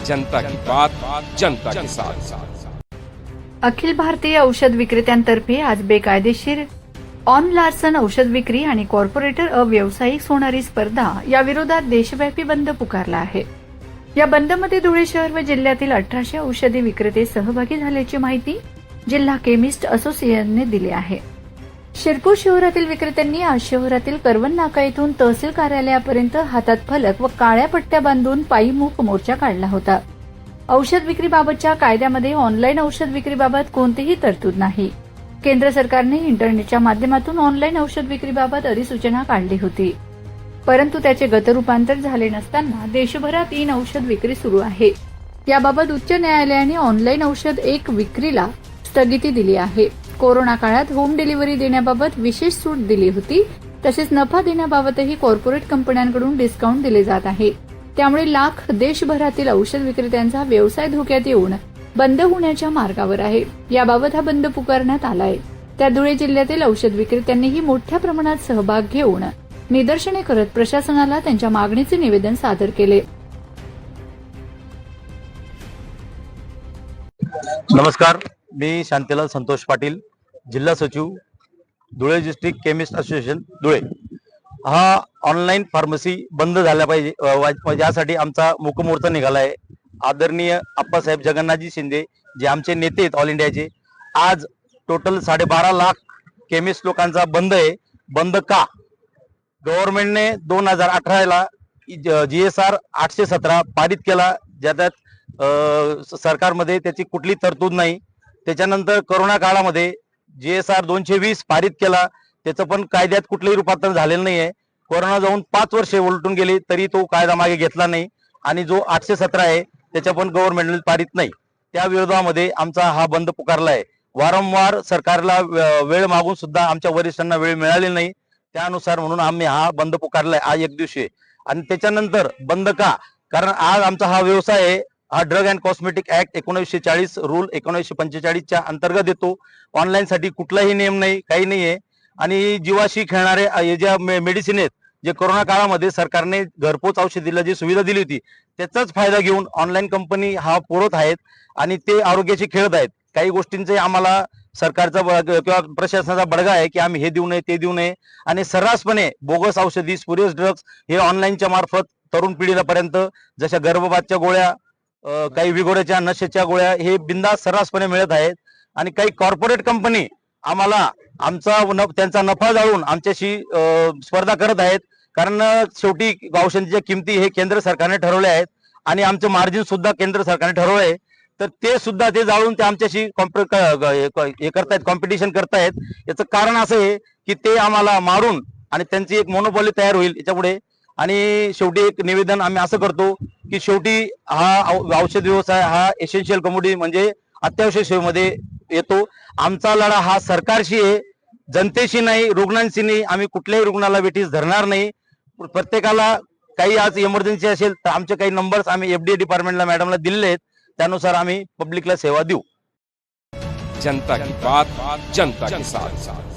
जनता की बात, जनता के साथ। अखिल भारतीय औषध विक्रेत्यांतर्फे आज बेकायदेशीर ऑन लार्सन औषध विक्री आणि कॉर्पोरेटर अव्यावसायिक होणारी स्पर्धा या विरोधात देशव्यापी बंद पुकारला आहे। या बंदमध्ये धुळे शहर व जिल्ह्यातील 1800 औषधी विक्रेते सहभागी झाल्याची माहिती जिल्हा केमिस्ट असोसिएशनने दिली आहे। शिरपूर शहरातील विक्रेत्यांनी आज शहरातील करवण नाका येथून तहसील कार्यालयापर्यंत हातात फलक व काळ्या पट्ट्या बांधून पायी मूक मोर्चा काढला होता। औषध विक्रीबाबतच्या कायद्यामध्ये ऑनलाईन औषध विक्रीबाबत कोणतीही तरतूद नाही। केंद्र सरकारने इंटरनेटच्या माध्यमातून ऑनलाईन औषध विक्रीबाबत अधिसूचना काढली होती, परंतु त्याचे गतरूपांतर झाले नसताना देशभरात ई औषध विक्री सुरू आहे। याबाबत उच्च न्यायालयाने ऑनलाईन औषध एक विक्रीला स्थगिती दिली आहे। कोरोना काळात होम डिलिव्हरी देण्याबाबत विशेष सूट दिली होती, तसेच नफा देण्याबाबतही कॉर्पोरेट कंपन्यांकडून डिस्काउंट दिले जात आहे। त्यामुळे लाख देशभरातील औषध विक्रेत्यांचा व्यवसाय धोक्यात येऊन बंद होण्याच्या मार्गावर आहे। याबाबत हा बंद पुकारण्यात आलाय। त्या धुळे जिल्ह्यातील औषध विक्रेत्यांनीही मोठ्या प्रमाणात सहभाग घेऊन निदर्शने करत प्रशासनाला त्यांच्या मागणीचे निवेदन सादर केले। नमस्कार, मी शांतीलाल संतोष पाटील, जिल्हा सचिव, Dhule district chemist association Dhule. हा ऑनलाईन फार्मसी बंद झाला पाहिजे यासाठी आमचा मूकमोर्चा निघाला आहे। आदरणीय आप्पासाहेब जगन्नाथजी शिंदे जे आमचे नेते आहेत ऑल इंडियाचे, आज टोटल 12.5 लाख केमिस्ट लोकांचा बंद आहे। बंद का? गव्हर्नमेंटने 2018 ला GSR 817 पारित केला, ज्यात सरकारमध्ये त्याची कुठली तरतूद नाही। त्याच्यानंतर कोरोना काळामध्ये GSR 220 पारित केला, त्याचं पण कायद्यात कुठलंही रूपांतर झालेलं नाहीये। कोरोना जाऊन 5 वर्षे उलटून गेली तरी तो कायदा मागे घेतला नाही, आणि जो 817 आहे त्याच्या पण गव्हर्नमेंटने पारित नाही। त्या विरोधामध्ये आमचा हा बंद पुकारला आहे। वारंवार सरकारला वेळ मागून सुद्धा आमच्या वरिष्ठांना वेळ मिळाली नाही, त्यानुसार म्हणून आम्ही हा बंद पुकारलाय आज एक दिवशी। आणि त्याच्यानंतर बंद का? कारण आज आमचा हा व्यवसाय आहे, हा drug and cosmetic act 1940 rule 1945 च्या अंतर्गत येतो। ऑनलाईन साठी कुठलाही नियम नाही, काही नाहीये। आणि जीवाशी खेळणारे हे ज्या मेडिसिन आहेत, जे कोरोना काळामध्ये सरकारने घरपोच औषधीला जी सुविधा दिली होती, त्याचाच फायदा घेऊन ऑनलाईन कंपनी हा पुरवत आहेत आणि ते आरोग्याशी खेळत आहेत। काही गोष्टींचे आम्हाला सरकारचा किंवा प्रशासनाचा बडगा आहे की आम्ही हे देऊ नये ते देऊ नये, आणि सर्रासपणे बोगस औषधी स्पुरियस ड्रग्स हे ऑनलाईनच्या मार्फत तरुण पिढीलापर्यंत, जशा गर्भपातच्या गोळ्या, काही विगोड्याच्या नशेच्या गोळ्या हे बिंदास सर्रासपणे मिळत आहेत। आणि काही कॉर्पोरेट कंपनी आम्हाला त्यांचा नफा जाळून आमच्याशी स्पर्धा करत आहेत, कारण शेवटी औषधांच्या किमती हे केंद्र सरकारने ठरवले आहेत आणि आमचे मार्जिन सुद्धा केंद्र सरकारने ठरवले आहे। तर ते सुद्धा ते जाळून ते आमच्याशी हे करतायत, कॉम्पिटिशन करतायत। याचं कारण असं आहे की ते आम्हाला मारून आणि त्यांची एक मोनोपॉली तयार होईल याच्यापुढे। आणि शेवटी एक निवेदन आम्ही असं करतो की शेवटी हा औषध व्यवसाय हा एसेन्शियल कमोडिटी म्हणजे अत्यावश्यक सेवेमध्ये येतो। आमचा लढा हा सरकारशी आहे, जनतेशी नाही, रुग्णांशी नाही। आम्ही कुठल्याही रुग्णाला वेठीस धरणार नाही। प्रत्येकाला काही आज इमर्जन्सी असेल तर आमचे काही नंबर्स आम्ही FDA डिपार्टमेंटला मॅडमला दिलेले आहेत, त्यानुसार आम्ही पब्लिकला सेवा देऊ। जनता की बात, जनता के साथ।